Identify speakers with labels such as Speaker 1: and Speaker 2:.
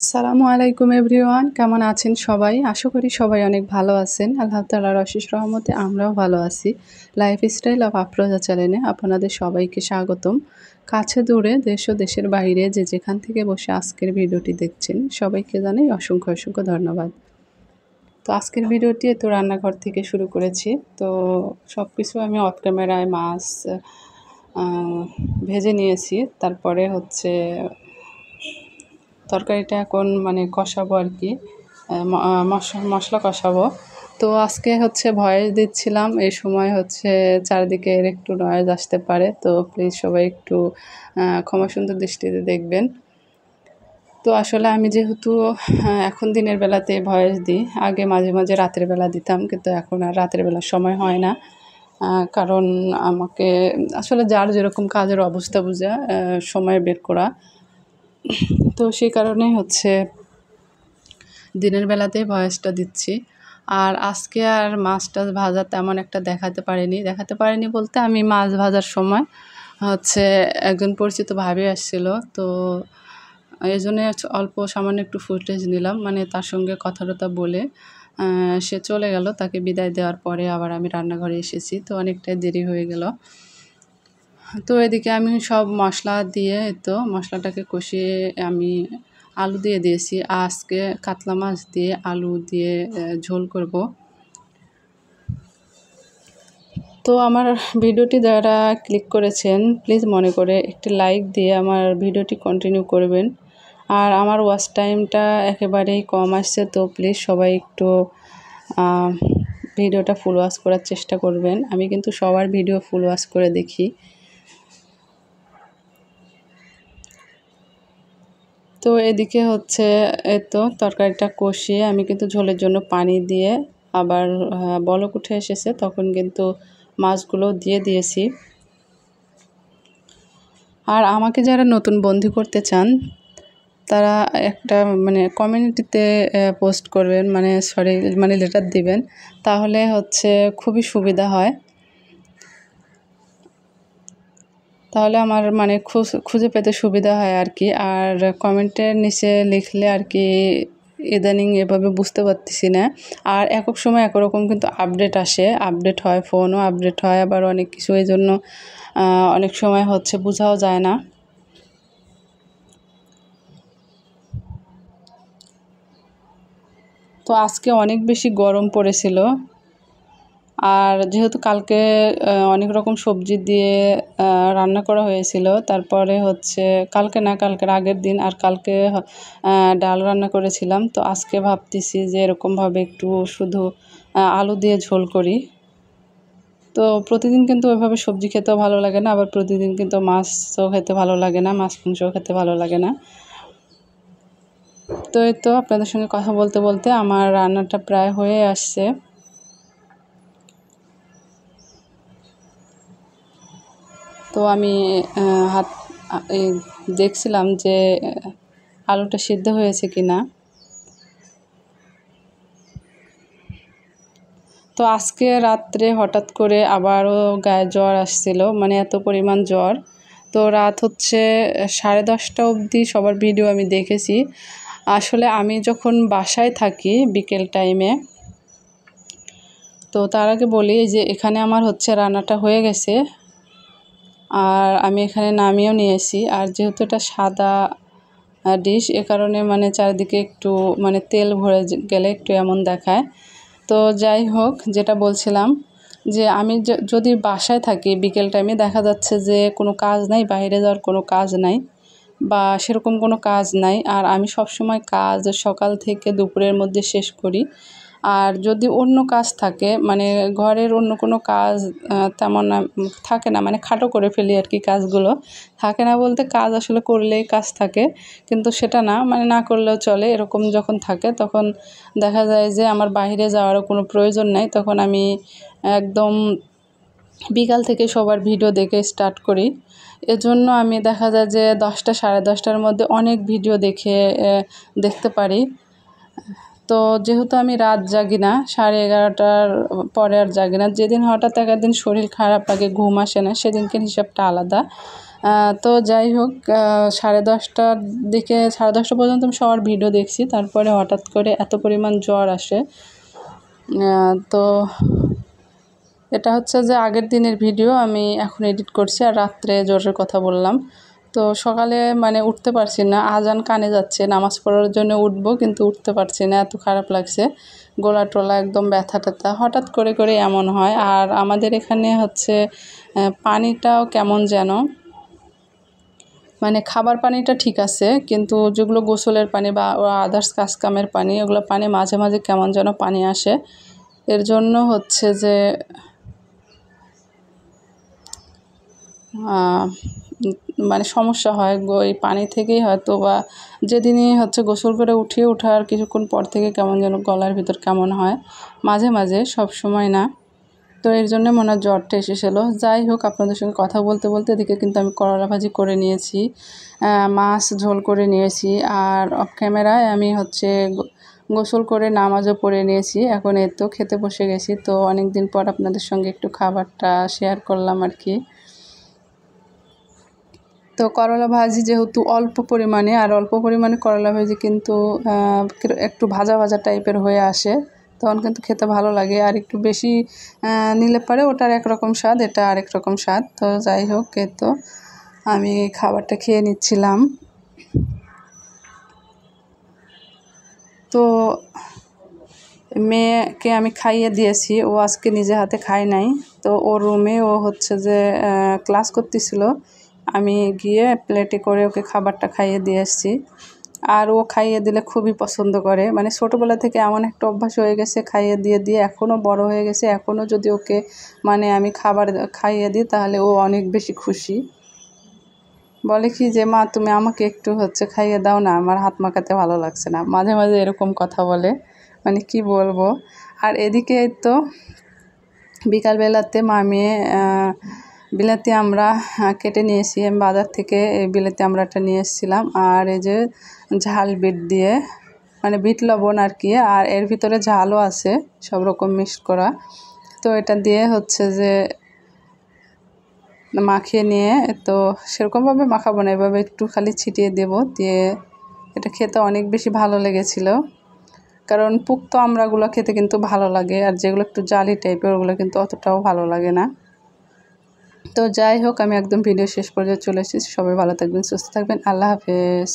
Speaker 1: আসসালামু আলাইকুম এভরিওয়ান, কেমন আছেন সবাই? আশা করি সবাই অনেক ভালো আছেন। আল্লাহ তাআলার অশেষ রহমতে আমরাও ভালো আছি। লাইফস্টাইল অফ আফরোজা চ্যানেলে আপনাদের সবাইকে স্বাগতম। কাছে দূরে দেশ ও দেশের বাইরে যে যেখান থেকে বসে আজকের ভিডিওটি দেখছেন সবাইকে জানাই অসংখ্য ধন্যবাদ। তো আজকের ভিডিওটি তো রান্নাঘর থেকে শুরু করেছি। তো সব কিছু আমি অফ ক্যামেরায় মাছ ভেজে নিয়েছি। তারপরে হচ্ছে তরকারিটা এখন মানে কষাবো আর কি, মশলা কষাবো। তো আজকে হচ্ছে ভয়েস দিচ্ছিলাম, এই সময় হচ্ছে চারিদিকের একটু নয়েজ আসতে পারে, তো প্লিজ সবাই একটু ক্ষমা সুন্দর দৃষ্টিতে দেখবেন। তো আসলে আমি যেহেতু এখন দিনের বেলাতে ভয়েস দিই, আগে মাঝে মাঝে রাতের বেলা দিতাম, কিন্তু এখন আর রাতের বেলা সময় হয় না। কারণ আমাকে আসলে যার যেরকম কাজের অবস্থা বুঝে সময় বের করা, তো সেই কারণে হচ্ছে দিনের বেলাতেই ভয়েসটা দিচ্ছি। আর আজকে আর মাছ টাছ ভাজা তেমন একটা দেখাতে পারিনি বলতে, আমি মাছ ভাজার সময় হচ্ছে একজন পরিচিত ভাবি আসছিল, তো এই জন্যে অল্প সামান্য একটু ফুটেজ নিলাম, মানে তার সঙ্গে কথা টথা বলে সে চলে গেল। তাকে বিদায় দেওয়ার পরে আবার আমি রান্নাঘরে এসেছি, তো অনেকটাই দেরি হয়ে গেল। তো এদিকে আমি সব মশলা দিয়ে তো মশলাটাকে কষিয়ে আমি আলু দিয়ে দিয়েছি। আজকে কাতলা মাছ দিয়ে আলু দিয়ে ঝোল করব। তো আমার ভিডিওটি যারা ক্লিক করেছেন প্লিজ মনে করে একটি লাইক দিয়ে আমার ভিডিওটি কন্টিনিউ করবেন। আর আমার ওয়াচ টাইমটা একেবারেই কম আসছে, তো প্লিজ সবাই একটু ভিডিওটা ফুল ওয়াচ করার চেষ্টা করবেন। আমি কিন্তু সবার ভিডিও ফুল ওয়াচ করে দেখি। তো এদিকে হচ্ছে এই তো তরকারিটা কষিয়ে আমি কিন্তু ঝোলের জন্য পানি দিয়ে আবার বলক উঠে এসেছে, তখন কিন্তু মাছগুলো দিয়ে দিয়েছি। আর আমাকে যারা নতুন বন্ধু করতে চান তারা একটা মানে কমিউনিটিতে পোস্ট করবেন, মানে লেটার দিবেন, তাহলে হচ্ছে খুবই সুবিধা হয়। তাহলে আমার মানে খুঁজে পেতে সুবিধা হয় আর কি। আর কমেন্টের নিচে লিখলে আর কি ইদানিং এভাবে বুঝতে পারতেছি না। আর একক সময় এক রকম কিন্তু আপডেট হয়, ফোনও আপডেট হয়, আবার অনেক কিছু, এই জন্য অনেক সময় হচ্ছে বোঝাও যায় না। তো আজকে অনেক বেশি গরম পড়েছিল। আর যেহেতু কালকে অনেক রকম সবজি দিয়ে রান্না করা হয়েছিল, তারপরে হচ্ছে কালকের আগের দিন আর কালকে ডাল রান্না করেছিলাম। তো আজকে ভাবতেছি যে এরকমভাবে একটু শুধু আলু দিয়ে ঝোল করি। তো প্রতিদিন কিন্তু ওইভাবে সবজি খেতেও ভালো লাগে না, আবার প্রতিদিন কিন্তু মাছও খেতে ভালো লাগে না, মাছ মাংসও খেতে ভালো লাগে না। তো এই তো আপনাদের সঙ্গে কথা বলতে বলতে আমার রান্নাটা প্রায় হয়ে আসছে। তো আমি দেখছিলাম যে আলুটা সিদ্ধ হয়েছে কিনা। তো আজকে রাত্রে হঠাৎ করে আবারও গায়ে জ্বর আসছিল, মানে এত পরিমাণ জ্বর। তো রাত হচ্ছে 10:30 অবধি সবার ভিডিও আমি দেখেছি। আসলে আমি যখন বাসায় থাকি বিকেল টাইমে, তো তার আগে বলি যে এখানে আমার হচ্ছে রান্নাটা হয়ে গেছে, আর আমি এখানে নামিয়েও নিয়েছি। আর যেহেতু এটা সাদা ডিশ, এ কারণে মানে চারিদিকে একটু মানে তেল ভরে গেলে একটু এমন দেখায়। তো যাই হোক, যেটা বলছিলাম যে আমি যদি বাসায় থাকি বিকেল টাইমে, দেখা যাচ্ছে যে কোনো কাজ নাই, বাইরে যাওয়ার কোনো কাজ নাই বা সেরকম কোনো কাজ নাই। আর আমি সবসময় কাজ সকাল থেকে দুপুরের মধ্যে শেষ করি। আর যদি অন্য কাজ থাকে, মানে ঘরের অন্য কোনো কাজ তেমন থাকে না, মানে খাটো করে ফেলি আর কি, কাজগুলো থাকে না বলতে কাজ আসলে করলেই কাজ থাকে, কিন্তু সেটা না, মানে না করলেও চলে, এরকম যখন থাকে তখন দেখা যায় যে আমার বাইরে যাওয়ারও কোনো প্রয়োজন নাই। তখন আমি একদম বিকাল থেকে সবার ভিডিও দেখে স্টার্ট করি। এজন্য আমি দেখা যায় যে 10টা 10:30টার মধ্যে অনেক ভিডিও দেখতে পারি। তো যেহেতু আমি রাত জাগি না, 11:30টার পরে আর জাগি না। যেদিন হঠাৎ একদিন শরীর খারাপ লাগে, ঘুম আসে না, সেদিনকের হিসাবটা আলাদা। তো যাই হোক 10:30টার দিকে 10:30 পর্যন্ত আমি সবার ভিডিও দেখছি, তারপরে হঠাৎ করে এত পরিমাণ জ্বর আসে। তো এটা হচ্ছে যে আগের দিনের ভিডিও আমি এখন এডিট করছি, আর রাত্রে জ্বরের কথা বললাম। তো সকালে মানে উঠতে পারছি না, আজান কানে যাচ্ছে, নামাজ পড়ার জন্য উঠবো কিন্তু উঠতে পারছি না, এত খারাপ লাগছে, গলা টলা একদম ব্যথা ট্যাথা হঠাৎ করে এমন হয়। আর আমাদের এখানে হচ্ছে পানিটাও কেমন যেন, মানে খাবার পানিটা ঠিক আছে, কিন্তু যেগুলো গোসলের পানি বা আদার্স কাজকামের পানি, ওগুলো পানি মাঝে মাঝে কেমন যেন পানি আসে। এর জন্য হচ্ছে যে মানে সমস্যা হয় এই পানি থেকেই হয়তো, বা যেদিনই হচ্ছে গোসল করে ওঠার কিছুক্ষণ পর থেকে কেমন যেন গলার ভিতর কেমন হয়, মাঝে মাঝে, সব সময় না। তো এর জন্য মনে হয় জ্বরটা এসেছিলো। যাই হোক, আপনাদের সঙ্গে কথা বলতে বলতে এদিকে কিন্তু আমি করলা ভাজি করে নিয়েছি, মাছ ঝোল করে নিয়েছি, আর অফ ক্যামেরায় আমি হচ্ছে গোসল করে নামাজও পড়ে নিয়েছি। এখন এই তো খেতে বসে গেছি। তো অনেক দিন পর আপনাদের সঙ্গে একটু খাবারটা শেয়ার করলাম আর কি। তো করলা ভাজি যেহেতু অল্প পরিমাণে, আর অল্প পরিমাণে করলা ভাজি কিন্তু একটু ভাজা ভাজা টাইপের হয়ে আসে, তখন কিন্তু খেতে ভালো লাগে। আর একটু বেশি নিলে পরে ওটার একরকম স্বাদ, এটা আরেক রকম স্বাদ। তো যাই হোক, এই তো আমি খাবারটা খেয়ে নিচ্ছিলাম। তো মেয়েকে আমি খাইয়ে দিয়েছি, ও আজকে নিজে হাতে খায় নাই। তো ওর রুমে ও হচ্ছে যে ক্লাস করতেছিল, আমি গিয়ে প্লেটে করে ওকে খাবারটা খাইয়ে দিয়ে এসেছি। আর ও খাইয়ে দিলে খুবই পছন্দ করে, মানে ছোটোবেলা থেকে এমন একটা অভ্যাস হয়ে গেছে খাইয়ে দিয়ে এখনও বড় হয়ে গেছে, এখনও যদি ওকে মানে আমি খাবার খাইয়ে দিই তাহলে ও অনেক বেশি খুশি। বলে কি যে, মা তুমি আমাকে একটু হচ্ছে খাইয়ে দাও না, আমার হাত মাখাতে ভালো লাগছে না, মাঝে মাঝে এরকম কথা বলে, মানে কি বলবো। আর এদিকে তো বিকালবেলাতে মা মেয়ে বিলাতি আমরা কেটে নিয়েছি, আমি বাজার থেকে এই বিলাতি আমড়াটা নিয়ে এসেছিলাম। আর এই যে ঝাল বিট দিয়ে, মানে বিট লবণ আর কি, আর এর ভিতরে ঝালও আছে, সব রকম মিক্সড করা। তো এটা দিয়ে হচ্ছে যে মাখিয়ে নিয়ে, তো সেরকমভাবে মাখাবো না, এভাবে একটু খালি ছিটিয়ে দেব, দিয়ে এটা খেতে অনেক বেশি ভালো লেগেছিলো। কারণ পুক্ত আমড়াগুলো খেতে কিন্তু ভালো লাগে, আর যেগুলো একটু জালি টাইপের ওগুলো কিন্তু অতটাও ভালো লাগে না। তো যাই হোক, আমি একদম ভিডিও শেষ পর্যায়ে চলে এসেছি। সবাই ভালো থাকবেন, সুস্থ থাকবেন, আল্লাহ হাফেজ।